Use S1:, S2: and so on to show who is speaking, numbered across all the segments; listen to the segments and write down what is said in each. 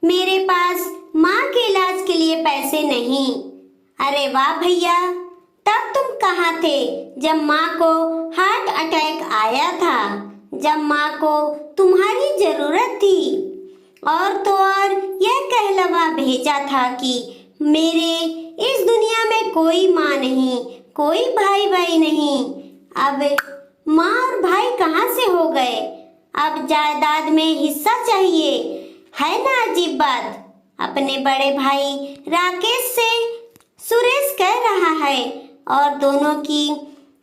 S1: मेरे पास माँ के इलाज के लिए पैसे नहीं। अरे वाह भैया, तब तुम कहाँ थे जब माँ को हार्ट अटैक आया था, जब माँ को तुम्हारी जरूरत थी। और तो और यह कहलवा भेजा था कि मेरे इस दुनिया में कोई माँ नहीं, कोई भाई नहीं। अब माँ और भाई कहाँ से हो गए? अब जायदाद में हिस्सा चाहिए, है ना अजीब बात। अपने बड़े भाई राकेश से सुरेश कह रहा है और दोनों की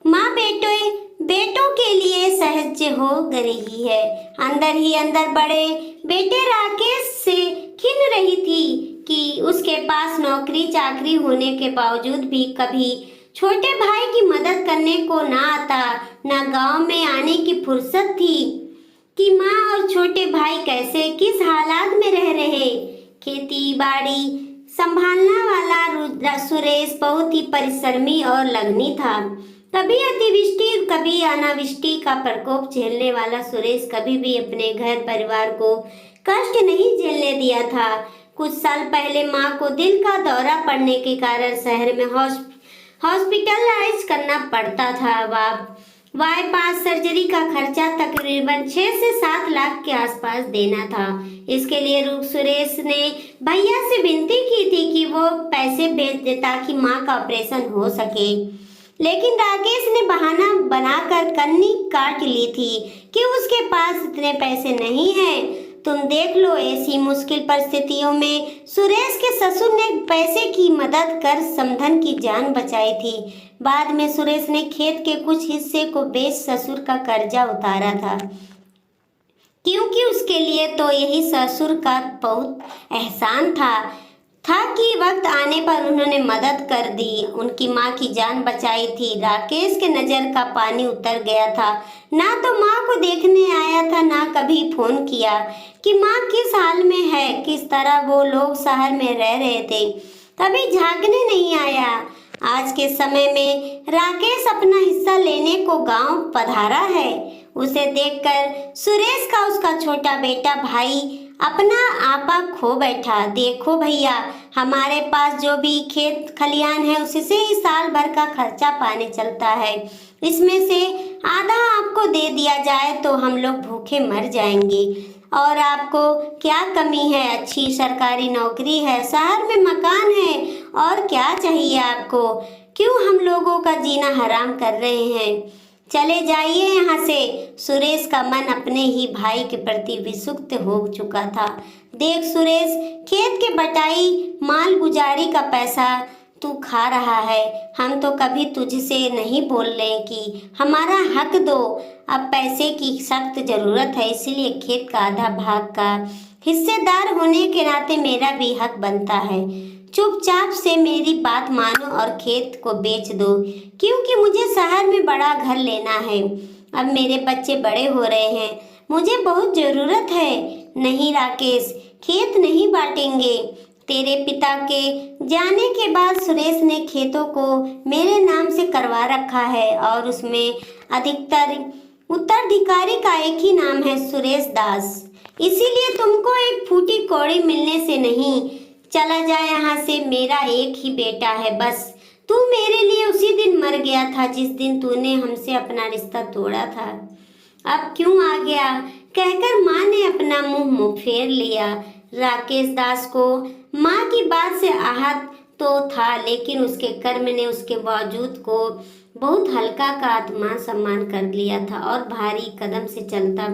S1: माँ बेटों के लिए सहज हो रही है। अंदर ही अंदर बड़े बेटे राकेश से खिन रही थी कि उसके पास नौकरी चाकरी होने के बावजूद भी कभी छोटे भाई की मदद करने को ना आता, ना गांव में आने की फुर्सत थी कि माँ और छोटे भाई कैसे किस हालात में रह रहे। खेती बाड़ी संभालने वाला सुरेश बहुत ही परिश्रमी और लगनी था। कभी अतिवृष्टि कभी अनावृष्टि का प्रकोप झेलने वाला सुरेश कभी भी अपने घर परिवार को कष्ट नहीं झेलने दिया था। कुछ साल पहले माँ को दिल का दौरा पड़ने के कारण शहर में हॉस्पिटलाइज करना पड़ता था। बाईपास सर्जरी का खर्चा तकरीबन 6 से 7 लाख के आसपास देना था। इसके लिए सुरेश ने भैया से विनती की थी कि वो पैसे भेज दे ताकि माँ का ऑपरेशन हो सके, लेकिन राकेश ने बहाना बनाकर कन्नी काट ली थी कि उसके पास इतने पैसे नहीं हैं। तुम देख लो, ऐसी मुश्किल परिस्थितियों में सुरेश के ससुर ने पैसे की मदद कर समधन की जान बचाई थी। बाद में सुरेश ने खेत के कुछ हिस्से को बेच ससुर का कर्जा उतारा था, क्योंकि उसके लिए तो यही ससुर का बहुत एहसान था कि वक्त आने पर उन्होंने मदद कर दी, उनकी माँ की जान बचाई थी। राकेश के नज़र का पानी उतर गया था। ना तो माँ को देखने आया था, ना कभी फोन किया कि माँ किस हाल में है, किस तरह वो लोग शहर में रह रहे थे। कभी झांकने नहीं आया। आज के समय में राकेश अपना हिस्सा लेने को गांव पधारा है। उसे देखकर सुरेश का उसका छोटा बेटा भाई अपना आपा खो बैठा। देखो भैया, हमारे पास जो भी खेत खलियान है उससे ही साल भर का खर्चा पानी चलता है। इसमें से आधा आपको दे दिया जाए तो हम लोग भूखे मर जाएंगे। और आपको क्या कमी है? अच्छी सरकारी नौकरी है, शहर में मकान है, और क्या चाहिए आपको? क्यों हम लोगों का जीना हराम कर रहे हैं? चले जाइए यहाँ से। सुरेश का मन अपने ही भाई के प्रति विक्षुब्ध हो चुका था। देख सुरेश, खेत के बटाई माल गुजारी का पैसा तू खा रहा है। हम तो कभी तुझसे नहीं बोल रहे कि हमारा हक दो। अब पैसे की सख्त जरूरत है, इसीलिए खेत का आधा भाग का हिस्सेदार होने के नाते मेरा भी हक बनता है। चुपचाप से मेरी बात मानो और खेत को बेच दो, क्योंकि मुझे शहर में बड़ा घर लेना है। अब मेरे बच्चे बड़े हो रहे हैं, मुझे बहुत जरूरत है। नहीं राकेश, खेत नहीं बांटेंगे। तेरे पिता के जाने के बाद सुरेश ने खेतों को मेरे नाम से करवा रखा है और उसमें अधिकतर उत्तराधिकारी का एक ही नाम है, सुरेश दास। इसीलिए तुमको एक फूटी कौड़ी मिलने से नहीं। चला जाए यहाँ से, मेरा एक ही बेटा है बस। तू मेरे लिए उसी दिन मर गया था जिस दिन तूने हमसे अपना रिश्ता तोड़ा था। अब क्यों आ गया? कहकर माँ ने अपना मुंह फेर लिया। राकेश दास को माँ की बात से आहत तो था, लेकिन उसके कर्म ने उसके बावजूद को बहुत हल्का का आत्मा सम्मान कर लिया था और भारी कदम से चलता